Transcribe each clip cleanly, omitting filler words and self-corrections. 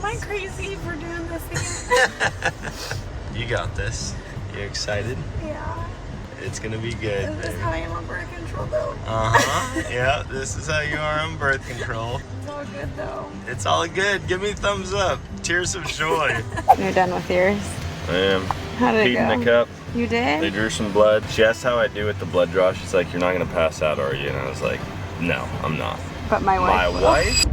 Am I crazy for doing this again? You got this. You excited? Yeah. It's gonna be good, Is this baby. how I am on birth control though? Uh-huh. Yeah, this is how you are on birth control. It's all good though. It's all good. Give me thumbs up. Tears of joy. You're done with yours? I am. How did it Peed in go? the cup. You They did? drew some blood. She asked how I do with the blood draw. She's like, "You're not gonna pass out, are you?" And I was like, "No, I'm not." But my wife My will. wife?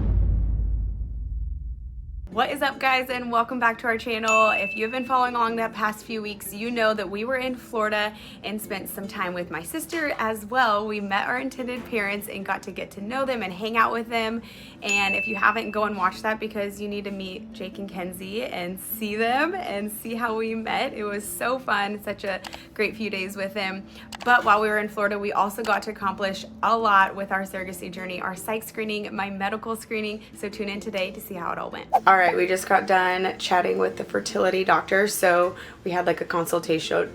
What is up, guys, and welcome back to our channel. If you've been following along the past few weeks, you know that we were in Florida and spent some time with my sister as well. We met our intended parents and got to get to know them and hang out with them. And if you haven't, go and watch that because you need to meet Jake and Kenzie and see them and see how we met. It was so fun, such a great few days with them. But while we were in Florida, we also got to accomplish a lot with our surrogacy journey, our psych screening, my medical screening. So tune in today to see how it all went. All right, we just got done chatting with the fertility doctor. So we had like a consultation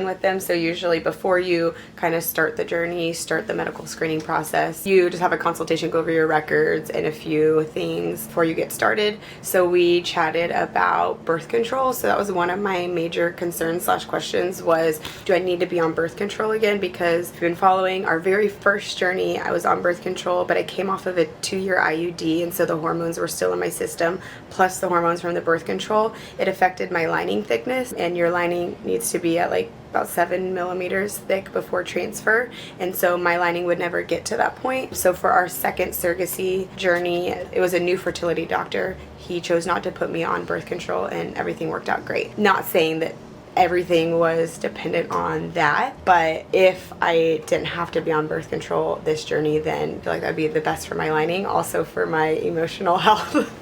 with them. So usually before you kind of start the journey, start the medical screening process, you just have a consultation, go over your records and a few things before you get started. So we chatted about birth control. So that was one of my major concerns / questions was, do I need to be on birth control again? Because if you've been following our very first journey, I was on birth control, but I came off of a 2-year IUD. And so the hormones were still in my system, plus the hormones from the birth control. It affected my lining thickness, and your lining needs to be at like about 7 millimeters thick before transfer, and so my lining would never get to that point. So for our second surrogacy journey, it was a new fertility doctor. He chose not to put me on birth control, and everything worked out great. Not saying that everything was dependent on that, but if I didn't have to be on birth control this journey, then I feel like that'd be the best for my lining, also for my emotional health.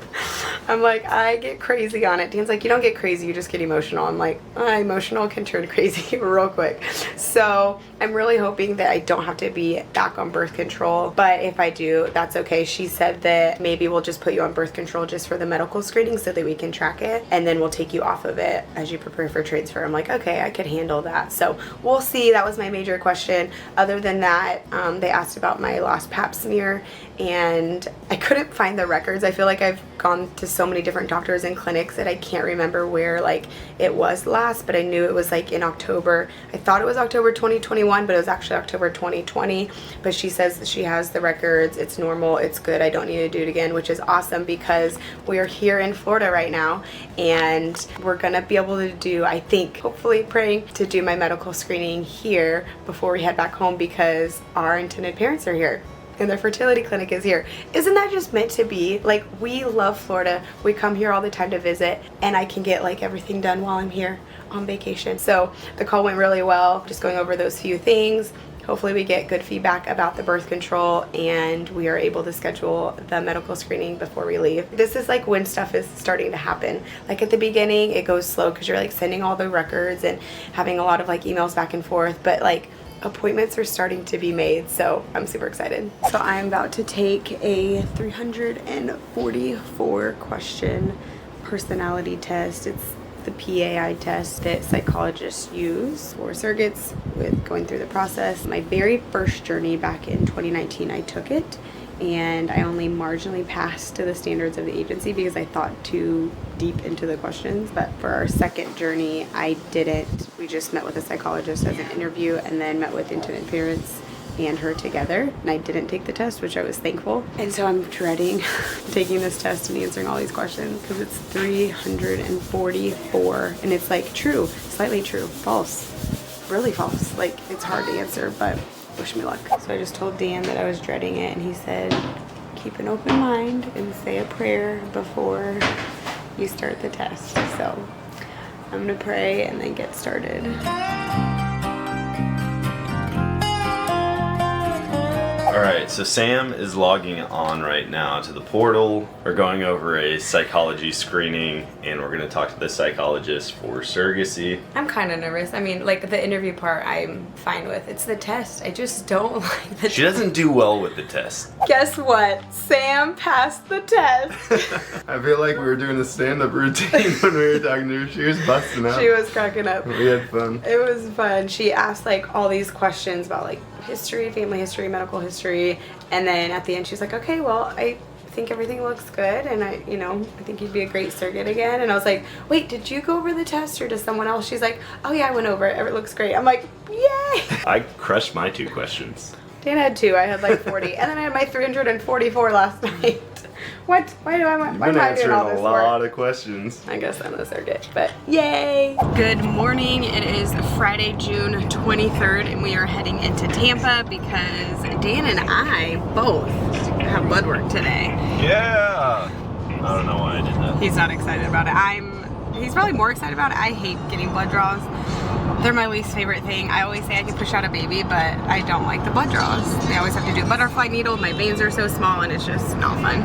I'm like, I get crazy on it. Dan's like, you don't get crazy, you just get emotional. I'm like, emotional can turn crazy real quick. So I'm really hoping that I don't have to be back on birth control, but if I do, that's okay. She said that maybe we'll just put you on birth control just for the medical screening so that we can track it, and then we'll take you off of it as you prepare for transfer. I'm like, okay, I could handle that. So we'll see. That was my major question. Other than that, they asked about my last pap smear, and I couldn't find the records. I feel like I've gone to so many different doctors and clinics that I can't remember where like it was last, but I knew it was like in October. I thought it was October 2021, but it was actually October 2020. But she says that she has the records, it's normal, it's good, I don't need to do it again, which is awesome because we are here in Florida right now, and we're gonna be able to do, I think, hopefully praying to do my medical screening here before we head back home because our intended parents are here and the fertility clinic is here. Isn't that just meant to be? Like, we love Florida. We come here all the time to visit, and I can get like everything done while I'm here on vacation. So the call went really well, just going over those few things. Hopefully we get good feedback about the birth control and we are able to schedule the medical screening before we leave. This is like when stuff is starting to happen. Like at the beginning, it goes slow because you're like sending all the records and having a lot of like emails back and forth, but like appointments are starting to be made, so I'm super excited. So I'm about to take a 344 question personality test. It's the PAI test that psychologists use for surrogates with going through the process. My very first journey back in 2019, I took it, and I only marginally passed to the standards of the agency because I thought too deep into the questions. But for our second journey, I didn't. We just met with a psychologist as an interview and then met with intended parents and her together, and I didn't take the test, which I was thankful. And so I'm dreading taking this test and answering all these questions because it's 344, and it's like true, slightly true, false, really false. Like, it's hard to answer, but wish me luck. So I just told Dan that I was dreading it, and he said, keep an open mind and say a prayer before you start the test. So I'm gonna pray and then get started. Alright, so Sam is logging on right now to the portal. We're going over a psychology screening, and we're going to talk to the psychologist for surrogacy. I'm kind of nervous. I mean, like, the interview part I'm fine with. It's the test. I just don't like the test. She doesn't do well with the test. Guess what? Sam passed the test. I feel like we were doing a stand-up routine when we were talking to her. She was busting up. She was cracking up. We had fun. It was fun. She asked like all these questions about like history, family history, medical history, and then at the end she's like, okay, well, I think everything looks good, and I think you'd be a great surrogate again. And I was like, wait, did you go over the test or does someone else? She's like, oh yeah, I went over it. It looks great. I'm like, yay! I crushed my 2 questions. Dan had 2. I had like 40, and then I had my 344 last night. What? Why am I doing all this a lot of questions. I guess I'm a surrogate, but yay! Good morning. It is Friday, June 23rd, and we are heading into Tampa because Dan and I both have blood work today. Yeah! I don't know why I did that. He's not excited about it. He's probably more excited about it. I hate getting blood draws. They're my least favorite thing. I always say I can push out a baby, but I don't like the blood draws. They always have to do a butterfly needle. My veins are so small and it's just not fun.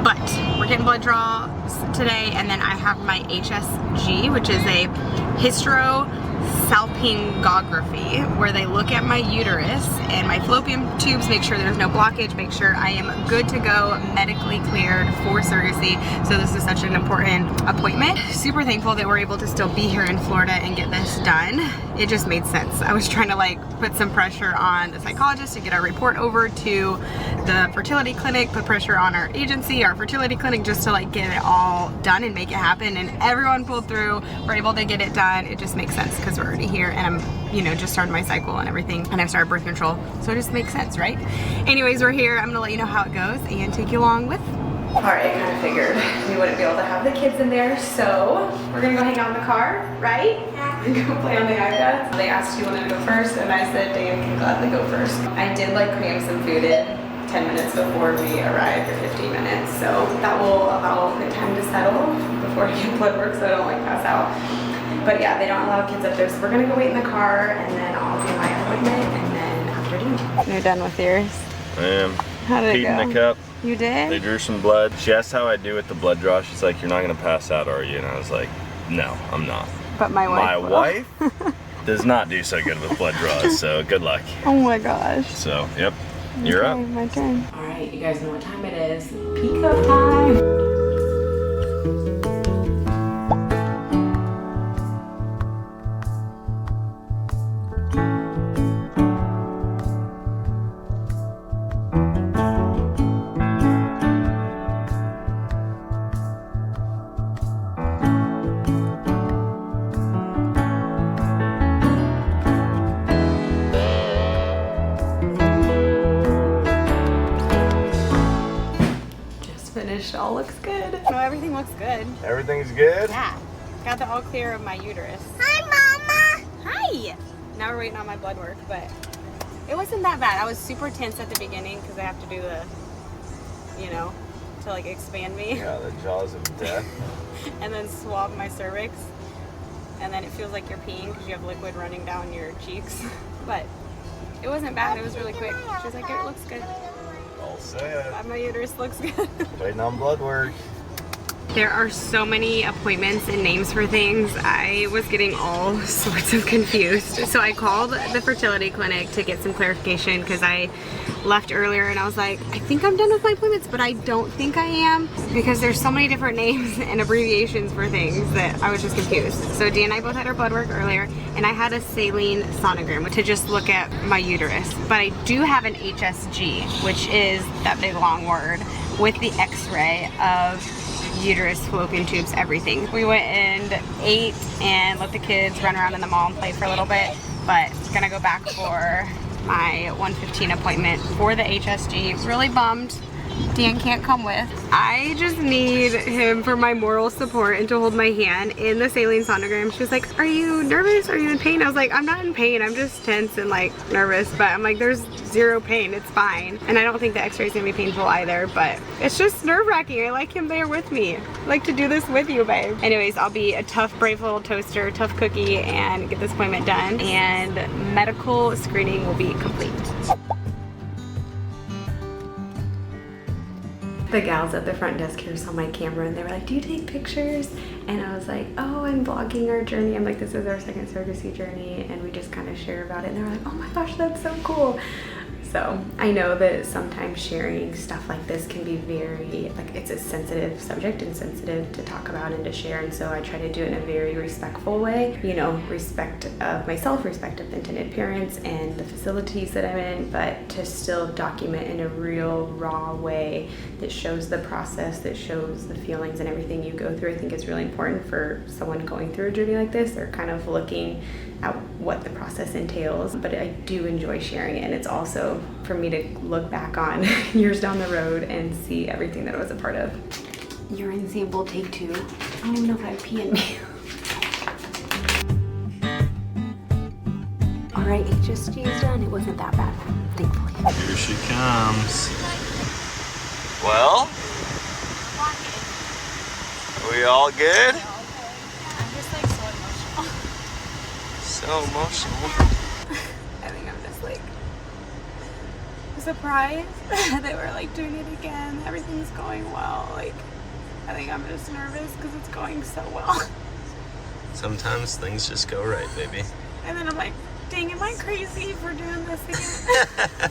But we're getting blood draws today, and then I have my HSG, which is a hysterosalpingography, where they look at my uterus and my fallopian tubes, make sure there's no blockage, make sure I am good to go, medically cleared for surrogacy. So this is such an important appointment. Super thankful that we're able to still be here in Florida and get this done. It just made sense. I was trying to like put some pressure on the psychologist to get our report over to the fertility clinic, put pressure on our agency, our fertility clinic, just to like get it all done and make it happen, and everyone pulled through. We're able to get it done. It just makes sense because we're already here, and I'm just started my cycle and everything, and I've started birth control, so it just makes sense, right? Anyways, we're here. I'm gonna let you know how it goes and take you along with. All right, I kind of figured we wouldn't be able to have the kids in there, so we're gonna go hang out in the car, right? Yeah. And go play on the iPads. They asked who wanted to go first, and I said Dan can gladly go first. I did like cram some food in 10 minutes before we arrived, or 15 minutes, so that will allow good time to settle before I get blood work, so I don't like pass out. But yeah, they don't allow kids up there, so we're gonna go wait in the car, and then I'll do my appointment, and then after dinner. You're done with yours? I am. How did it Heating go? the cup. You did? They drew some blood. She asked how I do with the blood draw. She's like, you're not gonna pass out, are you? And I was like, no, I'm not. But my wife will. wife does not do so good with blood draws, so good luck. Oh my gosh. So, yep, you're up. My turn. All right, you guys know what time it is. Peak up time. All looks good. No, everything looks good. Everything's good? Yeah. Got the all clear of my uterus. Hi, Mama. Hi. Now we're waiting on my blood work, but it wasn't that bad. I was super tense at the beginning because I have to do the, to like expand me. Yeah, the jaws of death. And then swab my cervix. And then it feels like you're peeing because you have liquid running down your cheeks. But it wasn't bad. It was really quick. She was like, it looks good. All set. My uterus looks good. Waiting on blood work. There are so many appointments and names for things. I was getting all sorts of confused. So I called the fertility clinic to get some clarification because I left earlier and I was like, I think I'm done with my appointments, but I don't think I am, because there's so many different names and abbreviations for things that I was just confused. So Dee and I both had our blood work earlier, and I had a saline sonogram to just look at my uterus. But I do have an HSG, which is that big long word, with the x-ray of uterus, fallopian tubes, everything. We went and ate and let the kids run around in the mall and play for a little bit, but gonna go back for my 1:15 appointment for the HSG. Really bummed Dan can't come with. I just need him for my moral support and to hold my hand in the saline sonogram. She was like, are you nervous? Are you in pain? I was like, I'm not in pain. I'm just tense and like nervous, but I'm like, there's zero pain. It's fine. And I don't think the x-ray is gonna be painful either, but it's just nerve-wracking. I like him there with me. I like to do this with you, babe. Anyways, I'll be a tough, brave little toaster, tough cookie, and get this appointment done, and medical screening will be complete. The gals at the front desk here saw my camera and they were like, do you take pictures? And I was like, oh, I'm vlogging our journey. I'm like, this is our second surrogacy journey, and we just kind of share about it. And they were like, oh my gosh, that's so cool. So I know that sometimes sharing stuff like this can be very, like, it's a sensitive subject and sensitive to talk about and to share. And so I try to do it in a very respectful way, you know, respect of myself, respect of the intended parents and the facilities that I'm in, but to still document in a real raw way that shows the process, that shows the feelings and everything you go through. I think it's really important for someone going through a journey like this, or kind of looking at what the process entails. But I do enjoy sharing it, and it's also for me to look back on years down the road and see everything that I was a part of. Urine sample take 2. I don't even know if I have pee in me. All right, HSG is done. It wasn't that bad, thankfully. Here she comes. Well, are we all good? I'm just like so emotional. So emotional. I think I'm just like surprised that we're like doing it again. Everything's going well. Like, I think I'm just nervous because it's going so well. Sometimes things just go right, baby. And then I'm like, dang, am I crazy for doing this again?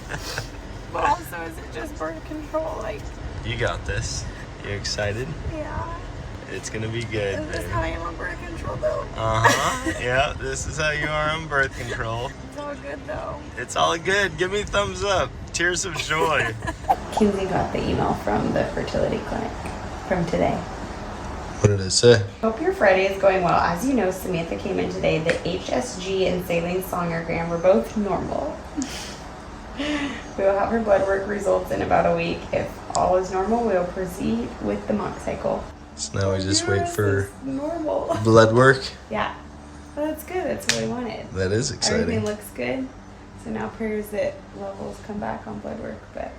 But also, is it just birth control? Like, You got this. You excited? yeah. It's gonna be good, Is this baby. how I am on birth control though? Uh-huh. Yeah, this is how you are on birth control. It's all good though. It's all good. Give me thumbs up. Tears of joy. Kinsey got the email from the fertility clinic from today. What did it say? Hope your Friday is going well. As you know, Samantha came in today. The HSG and saline sonogram were both normal. We will have her blood work results in about a week. If all is normal, we will proceed with the mock cycle. So now we just Yes, wait for it's normal. blood work. Yeah. Well, that's good. That's what we wanted. That is Everything exciting. looks good. So now prayers that levels come back on blood work, but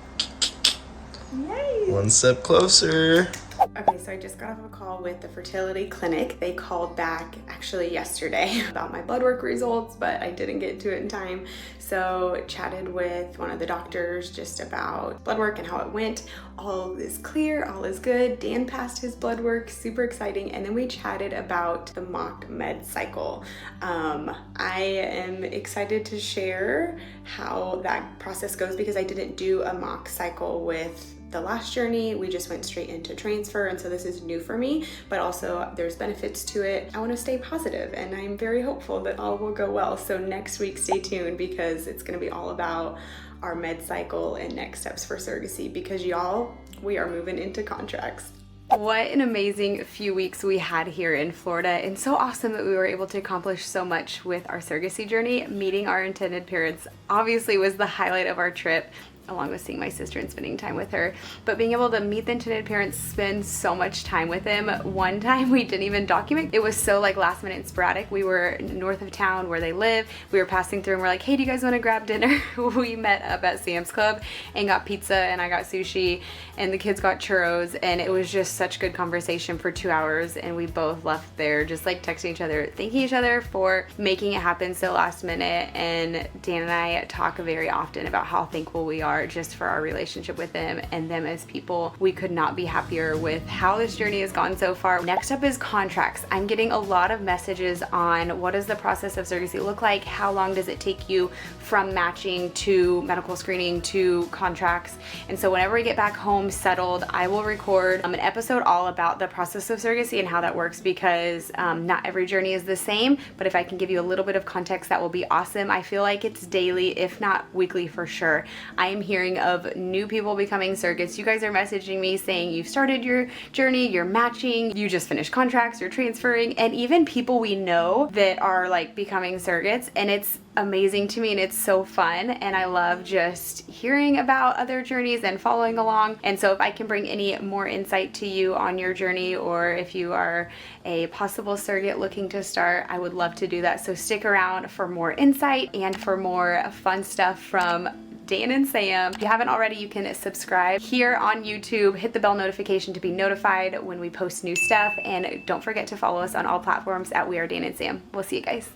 yay! One step closer. Okay, so I just got off a call with the fertility clinic. They called back actually yesterday about my blood work results, but I didn't get to it in time. So chatted with one of the doctors just about blood work and how it went. All is clear, all is good. Dan passed his blood work, super exciting. And then we chatted about the mock med cycle. I am excited to share how that process goes because I didn't do a mock cycle with the last journey. We just went straight into transfer, and so this is new for me, but also there's benefits to it. I want to stay positive, and I'm very hopeful that all will go well. So next week, stay tuned because it's going to be all about our med cycle and next steps for surrogacy, because y'all, we are moving into contracts. What an amazing few weeks we had here in Florida, and so awesome that we were able to accomplish so much with our surrogacy journey. Meeting our intended parents obviously was the highlight of our trip, along with seeing my sister and spending time with her. But being able to meet the intended parents, spend so much time with them. One time we didn't even document. It was so like last minute and sporadic. We were north of town where they live. We were passing through and we're like, hey, do you guys want to grab dinner? We met up at Sam's Club and got pizza, and I got sushi and the kids got churros, and it was just such good conversation for 2 hours, and we both left there just like texting each other, thanking each other for making it happen so last minute. And Dan and I talk very often about how thankful we are just for our relationship with them and them as people. We could not be happier with how this journey has gone so far. Next up is contracts. I'm getting a lot of messages on what does the process of surrogacy look like? How long does it take you from matching to medical screening to contracts? And so whenever we get back home settled, I will record an episode all about the process of surrogacy and how that works, because not every journey is the same, but if I can give you a little bit of context, that will be awesome. I feel like it's daily, if not weekly for sure. I am hearing of new people becoming surrogates. You guys are messaging me saying you've started your journey, you're matching, you just finished contracts, you're transferring, and even people we know that are like becoming surrogates, and it's amazing to me and it's so fun, and I love just hearing about other journeys and following along. And so if I can bring any more insight to you on your journey, or if you are a possible surrogate looking to start, I would love to do that. So stick around for more insight and for more fun stuff from Dan and Sam. If you haven't already, you can subscribe here on YouTube, hit the bell notification to be notified when we post new stuff, and don't forget to follow us on all platforms at We Are Dan and Sam. We'll see you guys.